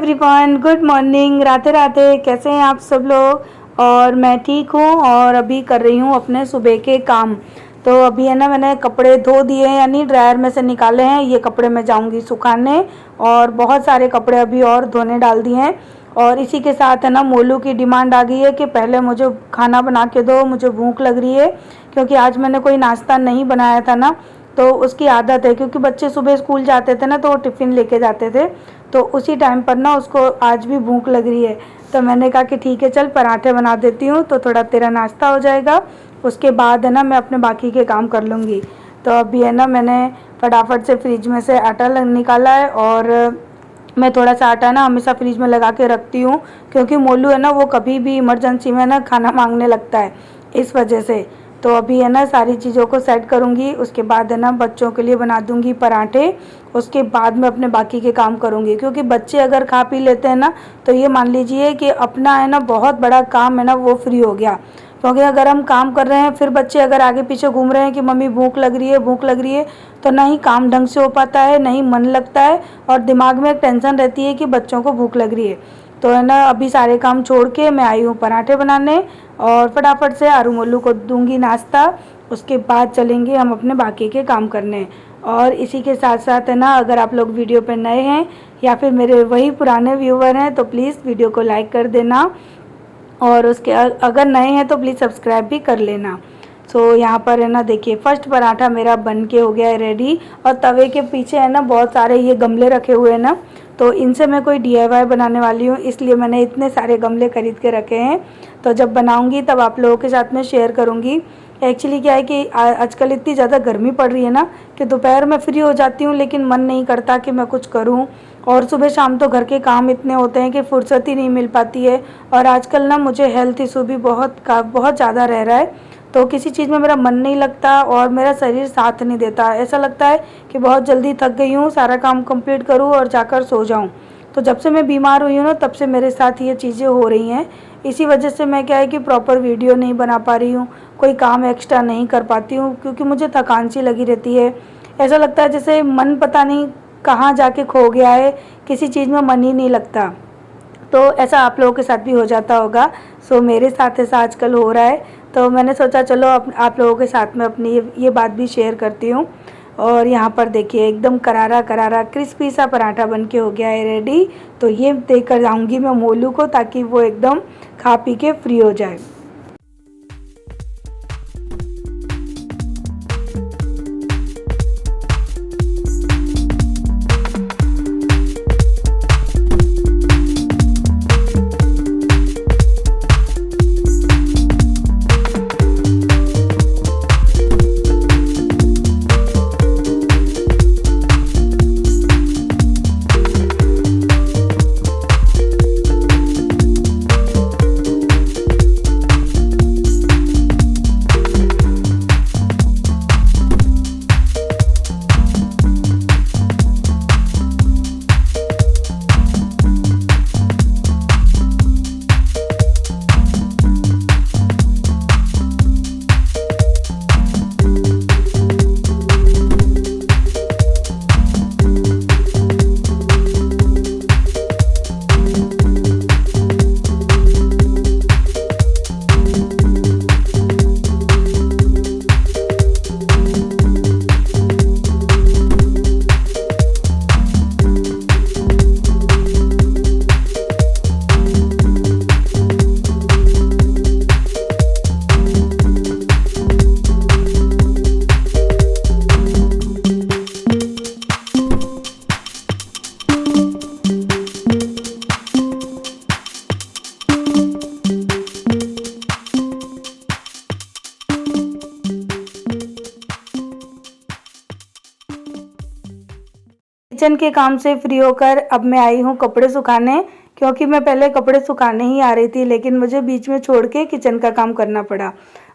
Everyone, good morning. Radhe Radhe. कैसे हैं आप सब लोग? और मैं ठीक हूँ और अभी कर रही हूँ अपने सुबह के काम। तो अभी है ना, मैंने कपड़े धो दिए हैं, यानी ड्रायर में से निकाले हैं। ये कपड़े मैं जाऊँगी सुखाने और बहुत सारे कपड़े अभी और धोने डाल दिए हैं। और इसी के साथ है ना, मोलू की डिमांड आ गई है कि पहले मुझे खाना बना के दो, मुझे भूख लग रही है। क्योंकि आज मैंने कोई नाश्ता नहीं बनाया था ना, तो उसकी आदत है, क्योंकि बच्चे सुबह स्कूल जाते थे ना तो वो टिफ़िन लेके जाते थे, तो उसी टाइम पर ना उसको आज भी भूख लग रही है। तो मैंने कहा कि ठीक है, चल पराठे बना देती हूँ तो थोड़ा तेरा नाश्ता हो जाएगा। उसके बाद है ना मैं अपने बाकी के काम कर लूँगी। तो अभी है ना, मैंने फटाफट से फ्रिज में से आटा निकाला है और मैं थोड़ा सा आटा ना हमेशा फ्रिज में लगा के रखती हूँ, क्योंकि मोलू है ना वो कभी भी इमरजेंसी में ना खाना मांगने लगता है, इस वजह से। तो अभी है ना सारी चीज़ों को सेट करूँगी, उसके बाद है ना बच्चों के लिए बना दूँगी पराठे। उसके बाद मैं अपने बाकी के काम करूँगी, क्योंकि बच्चे अगर खा पी लेते हैं ना तो ये मान लीजिए कि अपना है ना बहुत बड़ा काम है ना वो फ्री हो गया। क्योंकि अगर हम काम कर रहे हैं, फिर बच्चे अगर आगे पीछे घूम रहे हैं कि मम्मी भूख लग रही है, भूख लग रही है, तो ना ही काम ढंग से हो पाता है, ना ही मन लगता है, और दिमाग में एक टेंशन रहती है कि बच्चों को भूख लग रही है। तो है ना, अभी सारे काम छोड़ के मैं आई हूँ पराठे बनाने और फटाफट से आरू मोलू को दूंगी नाश्ता। उसके बाद चलेंगे हम अपने बाकी के काम करने। और इसी के साथ साथ है ना, अगर आप लोग वीडियो पर नए हैं या फिर मेरे वही पुराने व्यूवर हैं तो प्लीज़ वीडियो को लाइक कर देना, और उसके अगर नए हैं तो प्लीज़ सब्सक्राइब भी कर लेना। सो यहाँ पर है ना, देखिए फर्स्ट पराठा मेरा बन के हो गया है रेडी। और तवे के पीछे है ना बहुत सारे ये गमले रखे हुए हैं ना, तो इनसे मैं कोई DIY बनाने वाली हूँ, इसलिए मैंने इतने सारे गमले खरीद के रखे हैं। तो जब बनाऊँगी तब आप लोगों के साथ में शेयर करूँगी। एक्चुअली क्या है कि आजकल इतनी ज़्यादा गर्मी पड़ रही है ना कि दोपहर में फ्री हो जाती हूँ, लेकिन मन नहीं करता कि मैं कुछ करूँ। और सुबह शाम तो घर के काम इतने होते हैं कि फुर्सत ही नहीं मिल पाती है। और आजकल ना मुझे हेल्थ इशू भी बहुत ज़्यादा रह रहा है, तो किसी चीज़ में मेरा मन नहीं लगता और मेरा शरीर साथ नहीं देता। ऐसा लगता है कि बहुत जल्दी थक गई हूँ, सारा काम कंप्लीट करूँ और जाकर सो जाऊँ। तो जब से मैं बीमार हुई हूँ ना, तब से मेरे साथ ये चीज़ें हो रही हैं। इसी वजह से मैं क्या है कि प्रॉपर वीडियो नहीं बना पा रही हूँ, कोई काम एक्स्ट्रा नहीं कर पाती हूँ, क्योंकि मुझे थकान सी लगी रहती है। ऐसा लगता है जैसे मन पता नहीं कहाँ जाके खो गया है, किसी चीज़ में मन ही नहीं लगता। तो ऐसा आप लोगों के साथ भी हो जाता होगा। सो मेरे साथ ऐसा आजकल हो रहा है, तो मैंने सोचा चलो आप लोगों के साथ में अपनी ये बात भी शेयर करती हूँ। और यहाँ पर देखिए एकदम करारा करारा क्रिस्पी सा पराठा बन के हो गया है रेडी। तो ये देकर जाऊँगी मैं मोलू को, ताकि वो एकदम खा पी के फ्री हो जाए। किचन के काम से फ्री होकर अब मैं आई हूँ कपड़े सुखाने, क्योंकि मैं पहले कपड़े सुखाने ही आ रही थी, लेकिन मुझे बीच में छोड़ के किचन का काम करना पड़ा।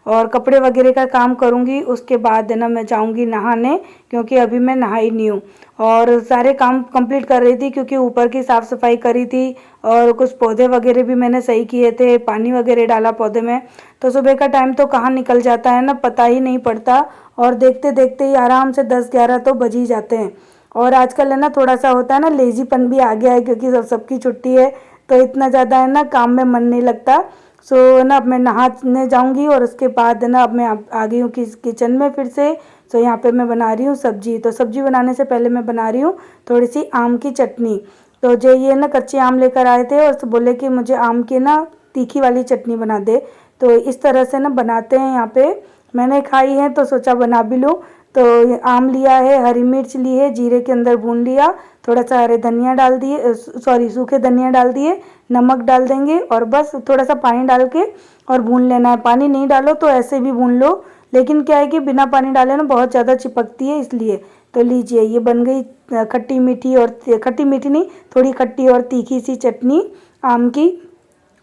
और कपड़े वगैरह का काम करूँगी, उसके बाद है ना मैं जाऊँगी नहाने, क्योंकि अभी मैं नहाई नहीं हूँ। और सारे काम कंप्लीट कर रही थी, क्योंकि ऊपर की साफ़ सफाई करी थी और कुछ पौधे वगैरह भी मैंने सही किए थे, पानी वगैरह डाला पौधे में। तो सुबह का टाइम तो कहाँ निकल जाता है ना, पता ही नहीं पड़ता, और देखते देखते ही आराम से 10-11 तो बज ही जाते हैं। और आजकल है ना थोड़ा सा होता है ना लेजीपन भी आ गया है, क्योंकि सबकी छुट्टी है तो इतना ज़्यादा है ना काम में मन नहीं लगता। सो ना अब मैं नहाने जाऊंगी और उसके बाद है ना अब मैं आ गई हूँ किचन में फिर से। सो यहाँ पे मैं बना रही हूँ सब्जी। तो सब्जी बनाने से पहले मैं बना रही हूँ थोड़ी सी आम की चटनी। तो जो ये ना कच्चे आम लेकर आए थे और तो बोले कि मुझे आम की ना तीखी वाली चटनी बना दे। तो इस तरह से ना बनाते हैं यहाँ पे। मैंने खाई है तो सोचा बना भी लूँ। तो आम लिया है, हरी मिर्च ली है, जीरे के अंदर भून लिया, थोड़ा सा हरे धनिया डाल दिए, सॉरी सूखे धनिया डाल दिए, नमक डाल देंगे और बस थोड़ा सा पानी डाल के और भून लेना है। पानी नहीं डालो तो ऐसे भी भून लो, लेकिन क्या है कि बिना पानी डाले ना बहुत ज़्यादा चिपकती है इसलिए। तो लीजिए ये बन गई खट्टी मीठी, और खट्टी मीठी नहीं, थोड़ी खट्टी और तीखी सी चटनी आम की।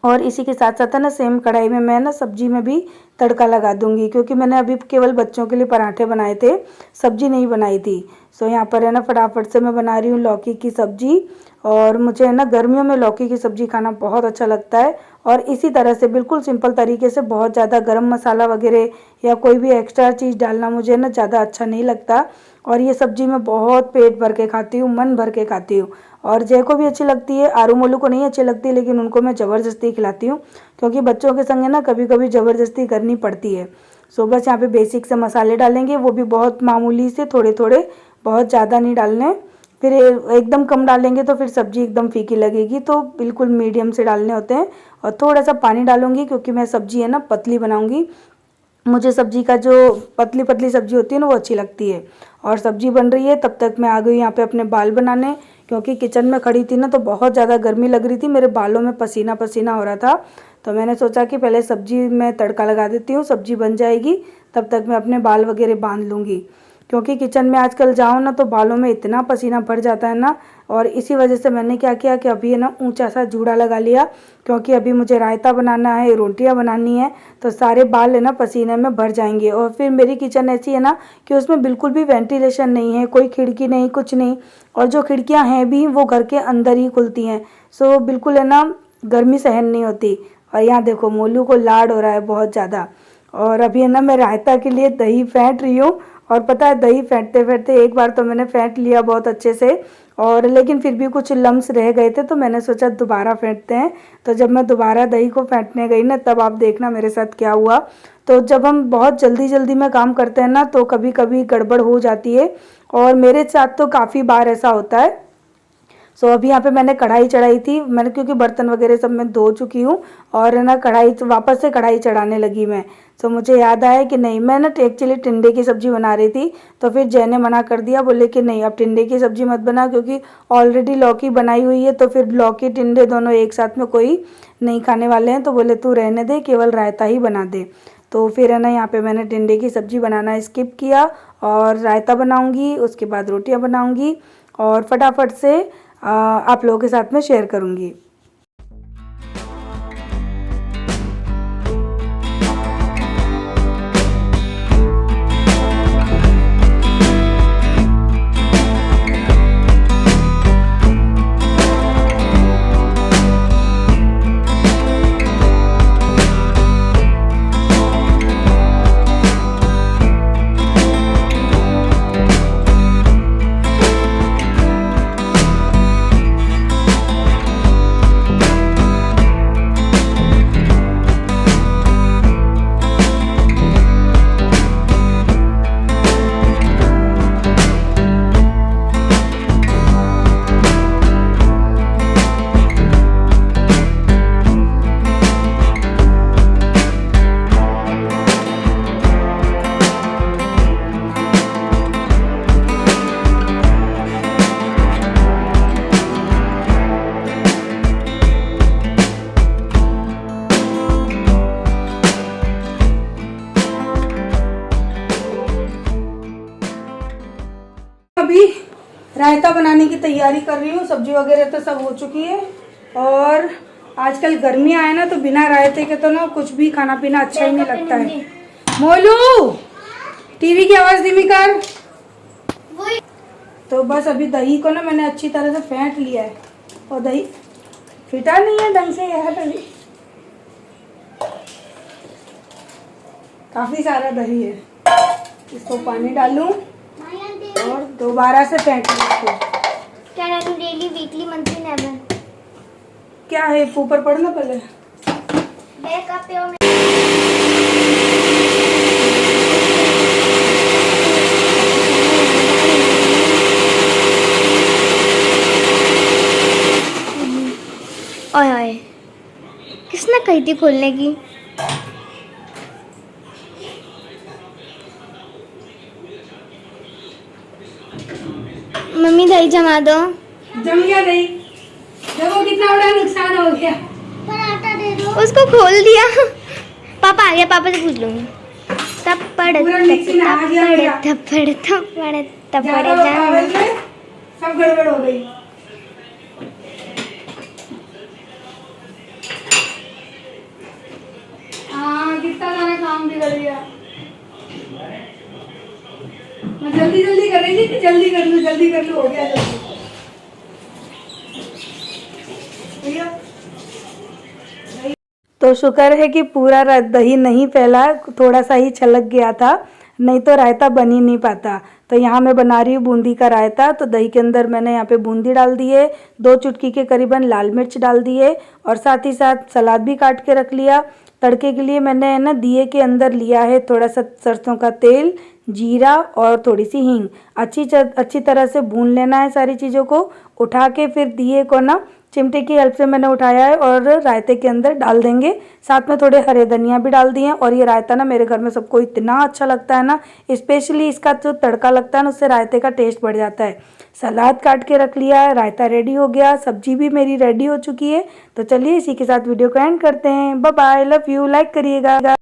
और इसी के साथ साथ है ना सेम कढ़ाई में मैं ना सब्जी में भी तड़का लगा दूंगी, क्योंकि मैंने अभी केवल बच्चों के लिए पराठे बनाए थे, सब्जी नहीं बनाई थी। सो यहाँ पर है ना फटाफट से मैं बना रही हूँ लौकी की सब्जी। और मुझे है ना गर्मियों में लौकी की सब्जी खाना बहुत अच्छा लगता है। और इसी तरह से बिल्कुल सिंपल तरीके से, बहुत ज़्यादा गरम मसाला वगैरह या कोई भी एक्स्ट्रा चीज़ डालना मुझे ना ज़्यादा अच्छा नहीं लगता। और ये सब्जी मैं बहुत पेट भर के खाती हूँ, मन भर के खाती हूँ। और जय को भी अच्छी लगती है, आरू मोलू को नहीं अच्छी लगती, लेकिन उनको मैं ज़बरदस्ती खिलाती हूँ, क्योंकि बच्चों के संग ना कभी कभी ज़बरदस्ती करनी पड़ती है। सो बस यहाँ पे बेसिक से मसाले डालेंगे, वो भी बहुत मामूली से, थोड़े थोड़े, बहुत ज़्यादा नहीं डालने। फिर एकदम कम डालेंगे तो फिर सब्जी एकदम फीकी लगेगी, तो बिल्कुल मीडियम से डालने होते हैं। और थोड़ा सा पानी डालूंगी, क्योंकि मैं सब्जी है ना पतली बनाऊंगी। मुझे सब्जी का जो पतली पतली सब्जी होती है ना वो अच्छी लगती है। और सब्जी बन रही है तब तक मैं आ गई यहाँ पे अपने बाल बनाने, क्योंकि किचन में खड़ी थी ना तो बहुत ज़्यादा गर्मी लग रही थी, मेरे बालों में पसीना पसीना हो रहा था। तो मैंने सोचा कि पहले सब्जी में तड़का लगा देती हूँ, सब्जी बन जाएगी तब तक मैं अपने बाल वगैरह बांध लूँगी। क्योंकि किचन में आजकल जाओ ना तो बालों में इतना पसीना भर जाता है ना। और इसी वजह से मैंने क्या किया कि अभी है ना ऊंचा सा जूड़ा लगा लिया, क्योंकि अभी मुझे रायता बनाना है, रोटियां बनानी है, तो सारे बाल है ना पसीने में भर जाएंगे। और फिर मेरी किचन ऐसी है ना कि उसमें बिल्कुल भी वेंटिलेशन नहीं है, कोई खिड़की नहीं, कुछ नहीं। और जो खिड़कियां हैं भी वो घर के अंदर ही खुलती हैं। सो बिल्कुल है ना गर्मी सहन नहीं होती। और यहाँ देखो मोलू को लाड हो रहा है बहुत ज़्यादा। और अभी है ना मैं रायता के लिए दही फेंट रही हूँ। और पता है दही फेंटते फेंटते एक बार तो मैंने फेंट लिया बहुत अच्छे से, और लेकिन फिर भी कुछ लम्स रह गए थे, तो मैंने सोचा दोबारा फेंटते हैं। तो जब मैं दोबारा दही को फेंटने गई ना तब आप देखना मेरे साथ क्या हुआ। तो जब हम बहुत जल्दी जल्दी में काम करते हैं ना तो कभी कभी गड़बड़ हो जाती है, और मेरे साथ तो काफ़ी बार ऐसा होता है। सो अभी यहाँ पे मैंने कढ़ाई चढ़ाई थी, मैंने क्योंकि बर्तन वगैरह सब मैं धो चुकी हूँ, और है ना कढ़ाई वापस से कढ़ाई चढ़ाने लगी मैं। सो मुझे याद आया कि नहीं, मैं ना एक्चुअली टिंडे की सब्ज़ी बना रही थी। तो फिर जय ने मना कर दिया, बोले कि नहीं अब टिंडे की सब्ज़ी मत बना, क्योंकि ऑलरेडी लौकी बनाई हुई है, तो फिर लौकी टिंडे दोनों एक साथ में कोई नहीं खाने वाले हैं। तो बोले तू रहने दे, केवल रायता ही बना दे। तो फिर है ना यहाँ पे मैंने टिंडे की सब्ज़ी बनाना स्किप किया, और रायता बनाऊँगी, उसके बाद रोटियाँ बनाऊँगी, और फटाफट से आप लोगों के साथ में शेयर करूँगी। अभी रायता बनाने की तैयारी कर रही हूँ, सब्जी वगैरह तो सब हो चुकी है। और आजकल गर्मियाँ आए ना तो बिना रायते के तो ना कुछ भी खाना पीना अच्छा ही नहीं लगता है। मोलू टीवी की आवाज़ धीमी कर। तो बस अभी दही को ना मैंने अच्छी तरह से फेंट लिया है, और दही फिटा नहीं है ढंग से यार, अभी काफ़ी सारा दही है। इसको पानी डालूं और दोबारा से फेंट लो इसको। क्या है तू डेली वीकली मंथली नेवर क्या है ऊपर पढ़ना पहले। बैकअप पे ओए ओए किसने कही थी खोलने की? मम्मी दही जमा दो। जम गया दही। देखो कितना बड़ा नुकसान हो गया। पराठा दे दो। उसको खोल दिया। पापा आ गया, पापा से पूछ लूंगी। थप्पड़ थप्पड़ थप्पड़ थप्पड़ सब गड़बड़ हो गई। हाँ कितना सारा काम बिगड़ गया। मैं जल्दी जल्दी कर रही थी कि जल्दी कर लूँ हो गया जल्दी। तो शुक्र है कि पूरा दही नहीं फैला, थोड़ा सा ही छलक गया था, नहीं तो रायता बन ही नहीं पाता। तो यहाँ मैं बना रही हूँ बूंदी का रायता। तो दही के अंदर मैंने यहाँ पे बूंदी डाल दी है, 2 चुटकी के करीबन लाल मिर्च डाल दी है और साथ ही साथ सलाद भी काट के रख लिया। तड़के के लिए मैंने है ना दिए के अंदर लिया है थोड़ा सा सरसों का तेल, जीरा और थोड़ी सी हींग। अच्छी तरह से भून लेना है सारी चीज़ों को। उठा के फिर दिए को ना चिमटे की हेल्प से मैंने उठाया है और रायते के अंदर डाल देंगे। साथ में थोड़े हरे धनिया भी डाल दिए। और ये रायता ना मेरे घर में सबको इतना अच्छा लगता है ना, स्पेशली इसका जो तड़का लगता है ना उससे रायते का टेस्ट बढ़ जाता है। सलाद काट के रख लिया, रायता रेडी हो गया, सब्जी भी मेरी रेडी हो चुकी है। तो चलिए इसी के साथ वीडियो को एंड करते हैं। Bye bye, love you, like करिएगा।